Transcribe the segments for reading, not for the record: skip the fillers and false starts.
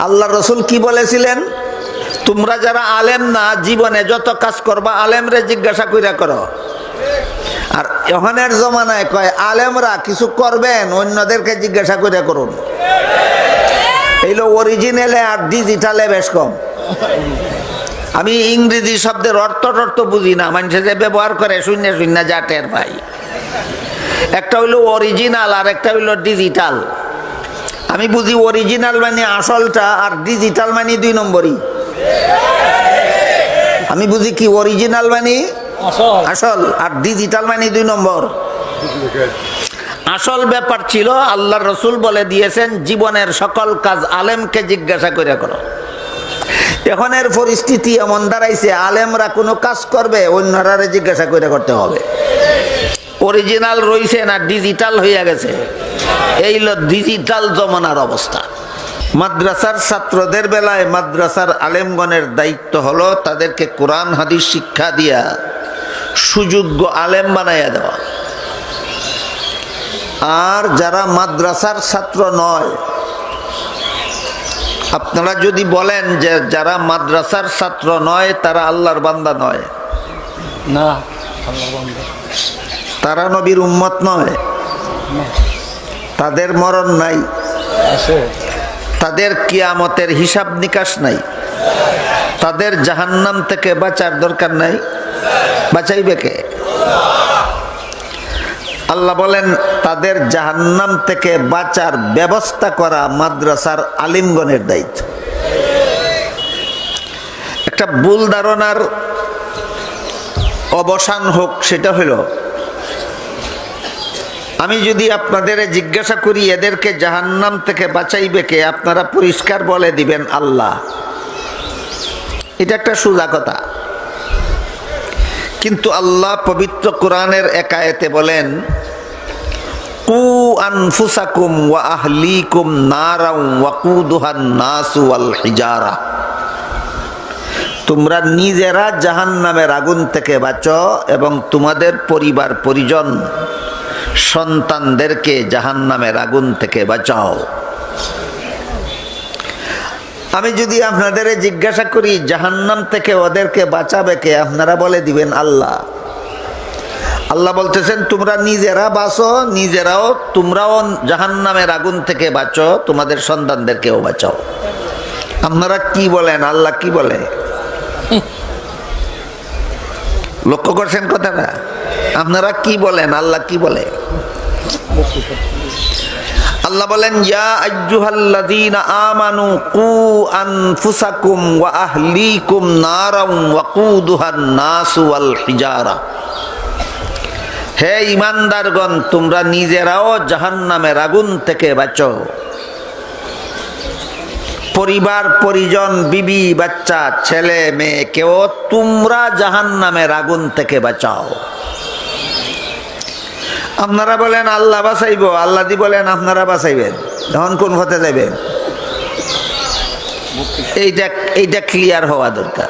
আল্লাহ রসুল কি বলেছিলেন? তোমরা যারা আলেম না, জীবনে যত কাজ করবা আলেমরে জিজ্ঞাসা কইরা করো। আর এখনের জমানায় কয় আলেমরা কিছু করবেন অন্যদেরকে জিজ্ঞাসা করে করুন। এইলো অরিজিনালে আর ডিজিটালে বেশ কম। আমি ইংরেজি শব্দের অর্থ বুঝি না, মানুষে যে ব্যবহার করে শূন্য শূন্য যা টের পাই। একটা হইলো অরিজিনাল আর একটা হইলো ডিজিটাল। আমি বুঝি অরিজিনাল মানে আসলটা, আর ডিজিটাল মানে 2 নম্বরই। আমি বুঝি কি অরিজিনাল মানে আসল, আর ডিজিটাল মানে 2 নম্বর। আসল ব্যাপার ছিল আল্লাহর রসুল বলে দিয়েছেন জীবনের সকল কাজ আলেমকে জিজ্ঞাসা করে করো। এখনের পরিস্থিতি এমন দাঁড়াইছে, আলেমরা কোনো কাজ করবে অন্যরা জিজ্ঞাসা করে করতে হবে। অরিজিনাল রইছে না ডিজিটাল হইয়া গেছে, এই ডিজিটাল জমানার অবস্থা। মাদ্রাসার ছাত্রদের বেলায় মাদ্রাসার আলেমগণের দায়িত্ব হলো তাদেরকে কোরআন হাদিস শিক্ষা দিয়া সুযোগ্য আলেম বানাইয়া দেওয়া। আর যারা মাদ্রাসার ছাত্র নয়, আপনারা যদি বলেন যে যারা মাদ্রাসার ছাত্র নয় তারা আল্লাহর বান্দা নয়, না আল্লাহর বান্দা, তারা নবীর উম্মত নয়, তাদের মরণ নাই, আছে তাদের কিয়ামতের হিসাব নিকাশ নাই, তাদের জাহান্নাম থেকে বাঁচার দরকার নাই, বাঁচাইবে কে? আল্লাহ বলেন তাদের জাহান্নাম থেকে বাঁচার ব্যবস্থা করা মাদ্রাসার আলিমগণের দায়িত্ব। একটা ভুল ধারণার অবসান হোক, সেটা হলো আমি যদি আপনাদের জিজ্ঞাসা করি এদেরকে জাহান্নাম থেকে বাঁচাইবে কে, আপনারা পরিষ্কার বলে দিবেন আল্লাহ। এটা একটা সোজা কথা। কিন্তু আল্লাহ পবিত্র কোরআনের এক আয়াতে বলেন কু আনফুসাকুম ওয়া আহলিকুম নারাও ওয়াকুদুহান নাসু ওয়াল হিজারা, তোমরা নিজেরা জাহান্নামের আগুন থেকে বাঁচো এবং তোমাদের পরিবার পরিজন সন্তানদেরকে জাহান্নামের আগুন থেকে বাঁচাও। আমি যদি আপনাদের জিজ্ঞাসা করি জাহান্নাম থেকে ওদেরকে বাঁচাবে কে, আপনারা বলে দিবেন আল্লাহ। আল্লাহ বলতেছেন তোমরা নিজেরা বাঁচো, নিজেরাও তোমরাও জাহান্নামের আগুন থেকে বাঁচো, তোমাদের সন্তানদেরকেও বাঁচাও। আপনারা কি বলেন? আল্লাহ কি বলে? লক্ষ্য করছেন কথাটা? আপনারা কি বলেন? আল্লাহ কি বলে? আল্লাহ বলেন ইয়া আইয়ুহাল্লাযীনা আমানু কু আনফুসাকুম ওয়া আহলিকুম নারাও ওয়াকুদুহান নাসু ওয়াল হিজারা, হে ঈমানদারগণ তোমরা নিজেরাও জাহান্নামের আগুন থেকে বাঁচো, পরিবার পরিজন বিবি বাচ্চা ছেলে মেয়েকেও তোমরা জাহান্নামের আগুন থেকে বাঁচাও। আপনারা বলেন আল্লাহ বাঁচাইব, আল্লাহ দি বলেন আপনারা বাঁচাইবেন, তখন কোন হতে যাবেন? এইটা ক্লিয়ার হওয়া দরকার,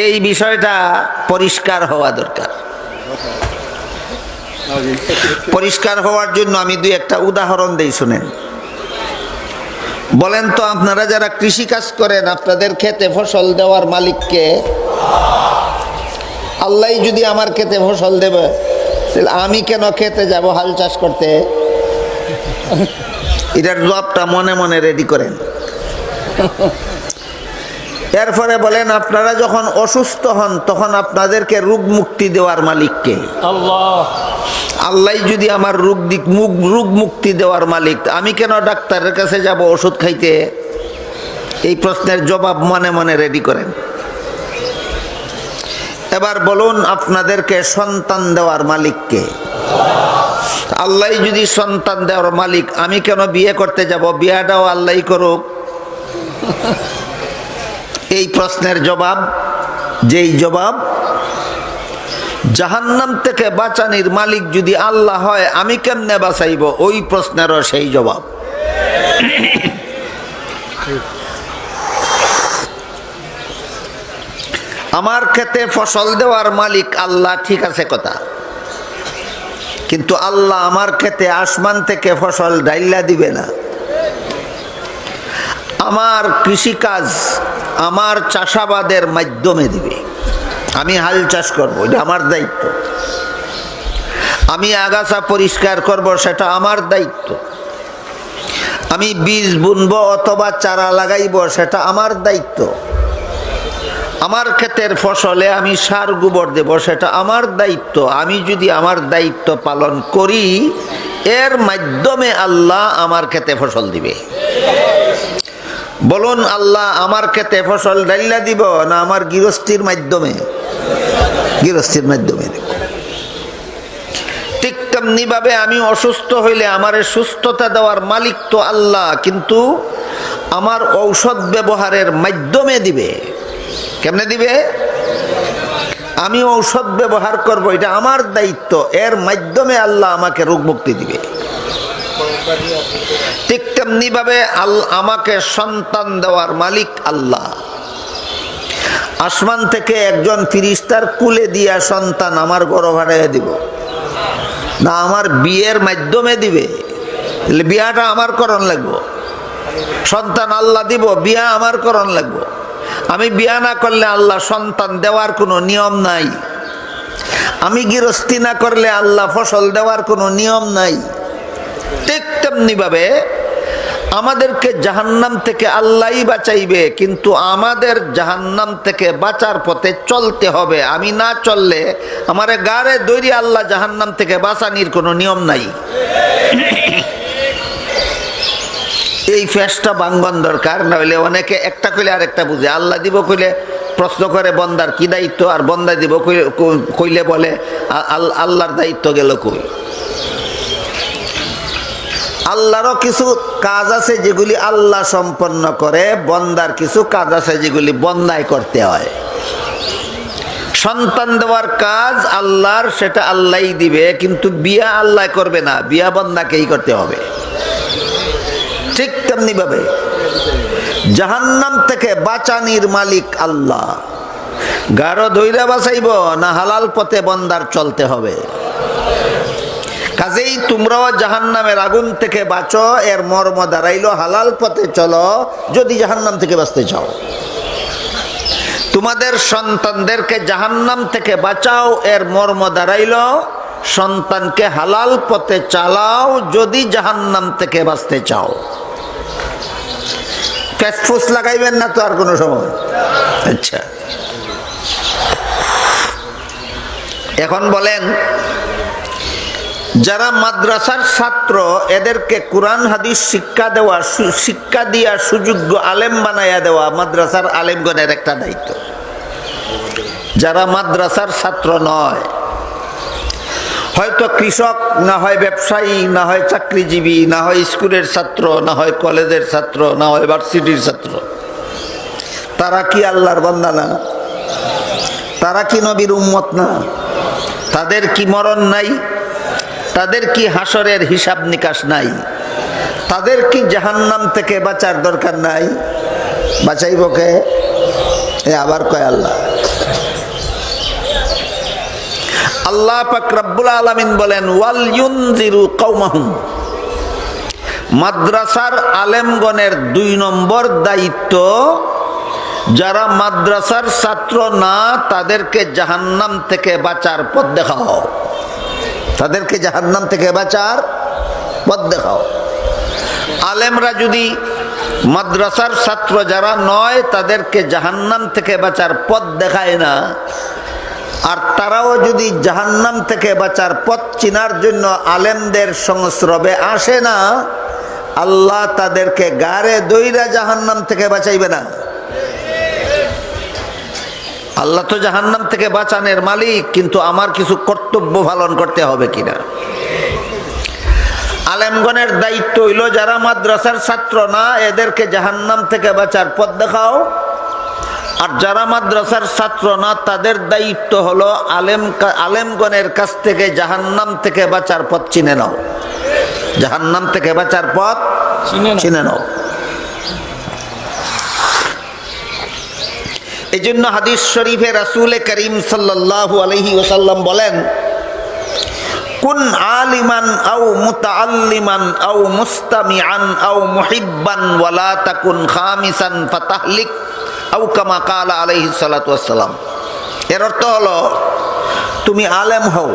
এই বিষয়টা পরিষ্কার হওয়া দরকার। পরিষ্কার হওয়ার জন্য আমি 2-1টা উদাহরণ দেই, শুনেন। বলেন তো আপনারা যারা কৃষি কাজ করেন, আপনাদের খেতে ফসল দেওয়ার মালিককে? আল্লাহ যদি আমার খেতে ফসল দেবে, তাহলে আমি কেন খেতে যাব হাল চাষ করতে? এটার জবাবটা মনে মনে রেডি করেন। এরপরে বলেন আপনারা যখন অসুস্থ হন তখন আপনাদেরকে রোগ মুক্তি দেওয়ার মালিককে? আল্লাহ। আল্লাহ যদি আমার রোগ মুক্তি দেওয়ার মালিক, আমি কেন ডাক্তারের কাছে যাব ওষুধ খাইতে? এই প্রশ্নের জবাব মনে মনে রেডি করেন। এবার বলুন আপনাদেরকে সন্তান দেওয়ার মালিককে? আল্লাহ যদি সন্তান দেওয়ার মালিক, আমি কেন বিয়ে করতে যাব? বিয়েটাও আল্লাহ করুক। এই প্রশ্নের জবাব, যেই জবাব জাহান্নাম থেকে বাঁচানির মালিক যদি আল্লাহ হয়, আমি কেমনে বাঁচাইব, ওই প্রশ্নেরও সেই জবাব। আমার খেতে ফসল দেওয়ার মালিক আল্লাহ, ঠিক আছে কথা, কিন্তু আল্লাহ আমার খেতে আসমান থেকে ফসল ডাইলা দিবে না। আমার কৃষিকাজ, আমার চাষাবাদের মাধ্যমে দিবে। আমি হাল চাষ করব, এটা আমার দায়িত্ব। আমি আগাছা পরিষ্কার করব, সেটা আমার দায়িত্ব। আমি বীজ বুনবো অথবা চারা লাগাইব, সেটা আমার দায়িত্ব। আমার ক্ষেতের ফসলে আমি সার গোবর দেব, সেটা আমার দায়িত্ব। আমি যদি আমার দায়িত্ব পালন করি, এর মাধ্যমে আল্লাহ আমার ক্ষেতে ফসল দিবে। বলুন, আল্লাহ আমার ক্ষেতে ফসল ডাইলা দিব না আমার গৃহস্থির মাধ্যমে? গৃহস্থির মাধ্যমে দেব। ঠিক তেমনি ভাবে আমি অসুস্থ হইলে আমারে সুস্থতা দেওয়ার মালিক তো আল্লাহ, কিন্তু আমার ঔষধ ব্যবহারের মাধ্যমে দিবে। কেমনে দিবে? আমি ঔষধ ব্যবহার করব, এটা আমার দায়িত্ব। এর মাধ্যমে আল্লাহ আমাকে রোগ মুক্তি দিবে। ঠিক তেমনি ভাবে আমাকে সন্তান দেওয়ার মালিক আল্লাহ। আসমান থেকে একজন ফিরিস্তার কুলে দিয়া সন্তান আমার গর্ভাড়ায় দিব না, আমার বিয়ের মাধ্যমে দিবে। বিয়াটা আমার করণ লাগবো। সন্তান আল্লাহ দিব, বিয়া আমার করণ লাগবো। আমি বিয়া না করলে আল্লাহ সন্তান দেওয়ার কোনো নিয়ম নাই। আমি গৃহস্থী না করলে আল্লাহ ফসল দেওয়ার কোনো নিয়ম নাই। ঠিক তেমনি ভাবে আমাদেরকে জাহান্নাম থেকে আল্লাহই বাঁচাইবে, কিন্তু আমাদের জাহান্নাম থেকে বাঁচার পথে চলতে হবে। আমি না চললে আমারে গাড়ে দৈরি আল্লাহ জাহান্নাম থেকে বাঁচানির কোনো নিয়ম নাই। এই ফেসটা বাঙ্গন দরকার, না হইলে অনেকে একটা কইলে আরেকটা বুঝে। আল্লাহ দিব কইলে প্রশ্ন করে বন্দার কি দায়িত্ব, আর বন্দা দিব কইলে বলে আল্লাহর দায়িত্ব গেল কই। আল্লাহরও কিছু কাজ আছে যেগুলি আল্লাহ সম্পন্ন করে, বন্দার কিছু কাজ আছে যেগুলি বন্দায় করতে হয়। সন্তান দেওয়ার কাজ আল্লাহর, সেটা আল্লাহই দিবে, কিন্তু বিয়া আল্লাহ করবে না, বিয়া বন্দাকেই করতে হবে। ঠিক তেমনি ভাবে জাহান্নাম থেকে বাঁচানির মালিক আল্লাহ। গাঢ় ধৈর্য বাঁচাইব না হালাল পথে বন্দার চলতে হবে। কাজেই তোমরাও জাহান্নামের আগুন থেকে বাঁচো, এর মর্ম দাঁড়াইলো হালাল পথে চলো যদি জাহান্নাম থেকে বাঁচতে চাও। তোমাদের সন্তানদেরকে জাহান্নাম থেকে বাঁচাও, এর মর্ম দাঁড়াইলো সন্তানকে হালাল পথে চালাও যদি জাহান্নাম থেকে বাঁচতে চাও। ফেসফুস লাগাইবেন না তো আর কোনো সময়। আচ্ছা, এখন বলেন, যারা মাদ্রাসার ছাত্র এদেরকে কোরআন হাদিস শিক্ষা দিয়া সুযোগ্য আলেম বানাইয়া দেওয়া মাদ্রাসার আলেমগণের একটা দায়িত্ব। যারা মাদ্রাসার ছাত্র নয়, হয়তো কৃষক, না হয় ব্যবসায়ী, না হয় চাকরিজীবী, না হয় স্কুলের ছাত্র, না হয় কলেজের ছাত্র, না হয় ভার্সিটির ছাত্র, তারা কি আল্লাহর বান্দা না? তারা কি নবীর উম্মত না? তাদের কি মরণ নাই? তাদের কি হাসরের হিসাব নিকাশ নাই? তাদের কি জাহান্নাম থেকে বাঁচার দরকার নাই? বাঁচাইব কে? আবার কয় আল্লাহ। আল্লাহ পাক রব্বুল আলামিন বলেন, ওয়াল ইউনজিরু কওমাহুম। মাদ্রাসার আলেমগণের 2 নম্বর দায়িত্ব, যারা মাদ্রাসার ছাত্র না তাদেরকে জাহান্নাম থেকে বাঁচার পথ দেখাও। তাদেরকে জাহান্নাম থেকে বাঁচার পথ দেখাও। আলেমরা যদি মাদ্রাসার ছাত্র যারা নয় তাদেরকে জাহান্নাম থেকে বাঁচার পথ দেখায় না, আর তারাও যদি জাহান্নাম থেকে বাঁচার পথ চিনার জন্য আলেমদের সংস্রবে আসে না, আল্লাহ তাদেরকে গাড়ে দইরা জাহান্নাম থেকে বাঁচাইবে না। আল্লাহ তো জাহান্নাম থেকে বাঁচানোর মালিক, কিন্তু আমার কিছু কর্তব্য পালন করতে হবে কিনা। আলেমগণের দায়িত্ব হইল, যারা মাদ্রাসার ছাত্র না এদেরকে জাহান্নাম থেকে বাঁচার পথ দেখাও, আর যারা মাদ্রাসার ছাত্র না তাদের দায়িত্ব হলো আলেমগণের কাছ থেকে জাহান্নাম থেকে বাঁচার পথ চিনে নাও। জাহান্নাম থেকে বাঁচার পথ চিনে নাও। এই জন্য হাদিস শরীফে রাসূল করিম সাল্লাল্লাহু আলাইহি ওয়াসাল্লাম বলেন, কুন আলিমান আও মুতাআল্লিমান আও মুস্তামিআন আও মুহিব্বান ওয়ালা তাকুন খামিসান ফাতাহলিক আও কামা ক্বালা আলাইহিস সালাতু ওয়াস সালাম। এর অর্থ হলো তুমি আলেম হও,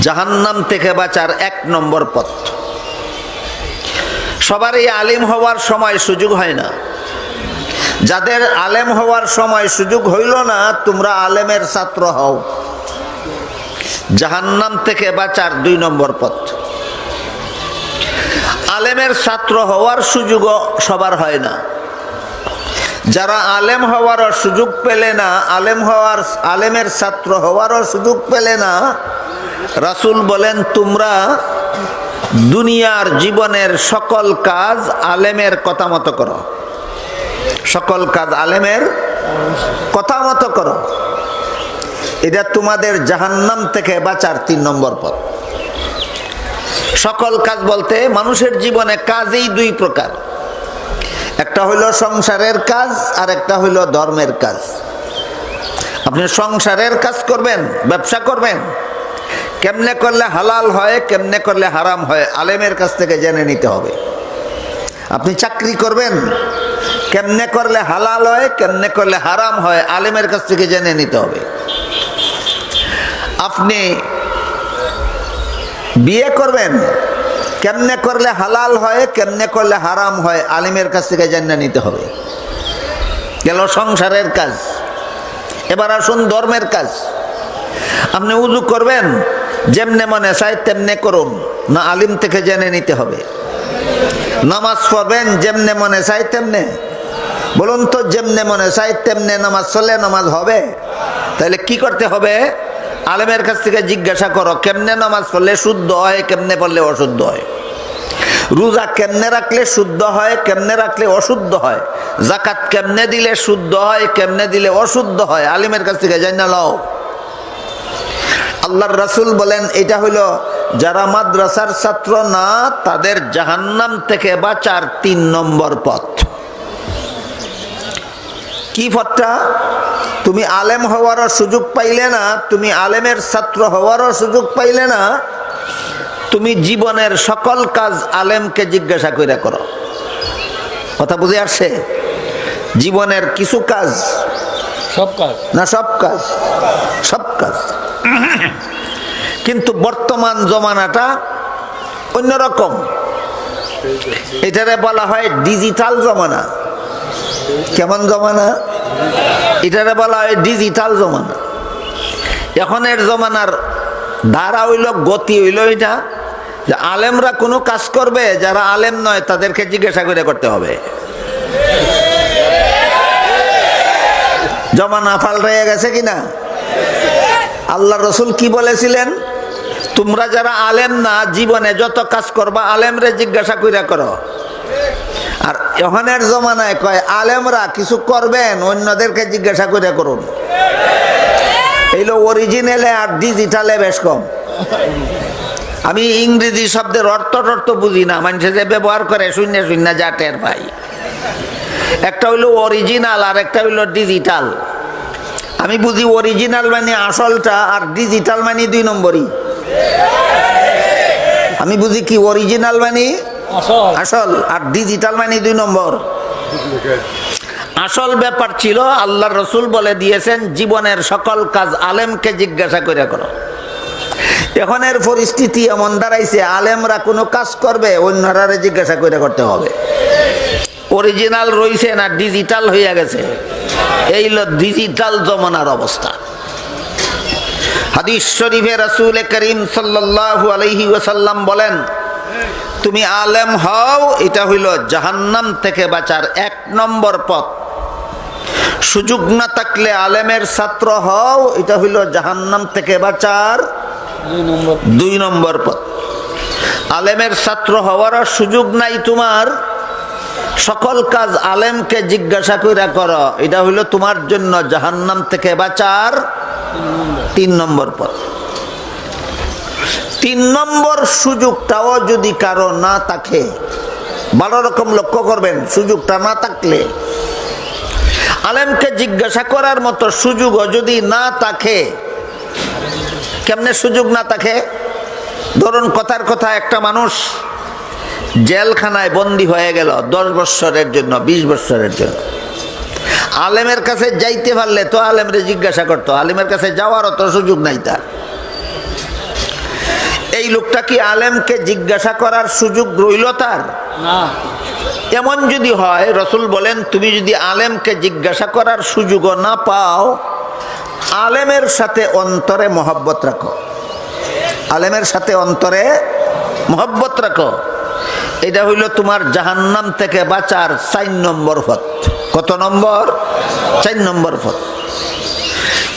জাহান্নাম থেকে বাঁচার 1 নম্বর পথ। সবারই আলিম হওয়ার সময় সুযোগ হয় না। যাদের আলেম হওয়ার সময় সুযোগ হইল না, তোমরা আলেমের ছাত্র হও, জাহান্নাম থেকে বাঁচার 2 নম্বর পথ। আলেমের ছাত্র হওয়ার সুযোগও সবার হয় না। যারা আলেম হওয়ারও সুযোগ পেলে না, আলেমের ছাত্র হওয়ারও সুযোগ পেলে না, রাসূল বলেন তোমরা দুনিয়ার জীবনের সকল কাজ আলেমের কথা মতো করো, সকল কাজ আলেমের কথা মতো করো। এটা তোমাদের জাহান্নাম থেকে বাঁচার 3 নম্বর পথ। সকল কাজ বলতে মানুষের জীবনে কাজই 2 প্রকার, একটা হইল সংসারের কাজ আর একটা হইল ধর্মের কাজ। আপনি সংসারের কাজ করবেন, ব্যবসা করবেন, কেমনে করলে হালাল হয়, কেমনে করলে হারাম হয়, আলেমের কাছ থেকে জেনে নিতে হবে। আপনি চাকরি করবেন, কেমনে করলে হালাল হয়, কেমনে করলে হারাম হয়, আলেমের কাছ থেকে জেনে নিতে হবে। আপনি বিয়ে করবেন, কেমনে করলে হালাল হয়, কেমনে করলে হারাম হয়, আলেমের কাছ থেকে জেনে নিতে হবে। গেল সংসারের কাজ। এবার আসুন ধর্মের কাজ। আপনি উযু করবেন, যেমনে মনে চায় তেমনে করুন, না আলিম থেকে জেনে নিতে হবে। নামাজ পড়বেন, যেমনে মনে চায় তেমনে। বলুন তো, যেমনে মনে চায় তেমনে নামাজ চলে, নামাজ হবে? তাহলে কি করতে হবে? আলেমের কাছ থেকে জিজ্ঞাসা করো, কেমনে নামাজ পড়লে শুদ্ধ হয়, কেমনে পড়লে অশুদ্ধ হয়। রোজা কেমনে রাখলে শুদ্ধ হয়, কেমনে রাখলে অশুদ্ধ হয়। যাকাত কেমনে দিলে শুদ্ধ হয়, কেমনে দিলে অশুদ্ধ হয়, আলেমের কাছ থেকে জানা লও। আল্লাহর রাসূল বলেন, এটা হলো যারা মাদ্রাসার ছাত্র না, তাদের জাহান্নাম থেকে বাঁচার 3 নম্বর পথ। কি পথটা? তুমি আলেম হওয়ারও সুযোগ পাইলে না, তুমি আলেমের ছাত্র হওয়ারও সুযোগ পাইলে না, তুমি জীবনের সকল কাজ আলেমকে জিজ্ঞাসা করে করো। কথা বুঝে আসছে? জীবনের কিছু কাজ, সব কাজ না সব কাজ, সব কাজ। কিন্তু বর্তমান জমানাটা অন্যরকম। এটারে বলা হয় ডিজিটাল জমানা। কেমন জমানা? এটারে বলা হয় ডিজিটাল জমানা। এখনের জমানার ধারা হইল, গতি হইল এটা যে আলেমরা কোনো কাজ করবে, যারা আলেম নয় তাদেরকে জিজ্ঞাসা করে করতে হবে। জমানা পাল্টে গেছে কিনা? আল্লাহ রসুল কি বলেছিলেন? তোমরা যারা আলেম না, জীবনে যত কাজ করবা আলেমরে জিজ্ঞাসা করে করো। আর এখনের জমানায় কয় আলেমরা কিছু করবেন, অন্যদেরকে জিজ্ঞাসা করে করুন। এইলো অরিজিনালে আর ডিজিটালে বেশ কম। আমি ইংরেজি শব্দের অর্থ বুঝি না, মানুষে যে ব্যবহার করে শূন্য শূন্য যা টের পাই। একটা হইলো অরিজিনাল আর একটা হইলো ডিজিটাল। আমি বুঝি অরিজিনাল মানে আসলটা, আর ডিজিটাল মানে 2 নম্বরই। আমি বুঝি কি অরিজিনাল মানে আসল, আর ডিজিটাল মানে 2 নম্বর। আসল ব্যাপার ছিল আল্লাহর রাসূল বলে দিয়েছেন, জীবনের সকল কাজ আলেমকে জিজ্ঞাসা করে করো। এখনের পরিস্থিতি এমন দাঁড়াইছে, আলেমরা কোনো কাজ করবে, অন্যরা জিজ্ঞাসা করে করতে হবে। অরিজিনাল রইছে না ডিজিটাল হইয়া গেছে। এই হলো ডিজিটাল জমানার অবস্থা। হাদিস শরীফে রাসূল করিম সাল্লাল্লাহু আলাইহি ওয়াসাল্লাম বলেন, তুমি আলেম হও, এটা হইল জাহান্নাম থেকে বাঁচার 1 নম্বর পথ। সুযোগ না থাকলে আলেমের ছাত্র হও, এটা হইল জাহান্নাম থেকে বাঁচার 2 নম্বর পথ। আলেমের ছাত্র হওয়ার সুযোগ নাই তোমার, সকল কাজ আলেমকে জিজ্ঞাসা করে করো, এটা হইল তোমার জন্য জাহান্নাম থেকে বাঁচার 3 নম্বর পথ। 3 নম্বর সুযোগটাও যদি কারো না থাকে, ভালো রকম লক্ষ্য করবেন, সুযোগটা না থাকলে, আলেমকে জিজ্ঞাসা করার মতো সুযোগও যদি না থাকে, কেমনে সুযোগ না থাকে? ধরুন কথার কথা, একটা মানুষ জেলখানায় বন্দী হয়ে গেল 10 বৎসরের জন্য, 20 বৎসরের জন্য। আলেমের কাছে যাইতে পারলে তো আলেমরে জিজ্ঞাসা করতো, আলেমের কাছে যাওয়ারও তো সুযোগ নাই তার। এই লোকটা কি আলেমকে জিজ্ঞাসা করার সুযোগ রইল তার? না। এমন যদি হয়, রসুল বলেন তুমি যদি আলেমকে জিজ্ঞাসা করার সুযোগও না পাও, আলেমের সাথে অন্তরে মহব্বত রাখো, আলেমের সাথে অন্তরে মহব্বত রাখো। এটা হইল তোমার জাহান্নাম থেকে বাঁচার 4 নম্বর পথ। কত নম্বর? 4 নম্বর পথ।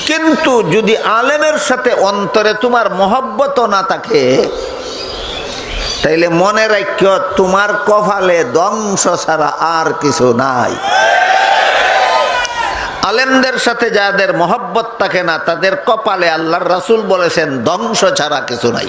কিন্তু যদি আলেমের সাথে অন্তরে তোমার মহব্বত না থাকে, তাইলে মনে রাখিও তোমার কপালে ধ্বংস ছাড়া আর কিছু নাই। আলেমদের সাথে যাদের মহব্বত থাকে না, তাদের কপালে আল্লাহর রাসূল বলেছেন ধ্বংস ছাড়া কিছু নাই।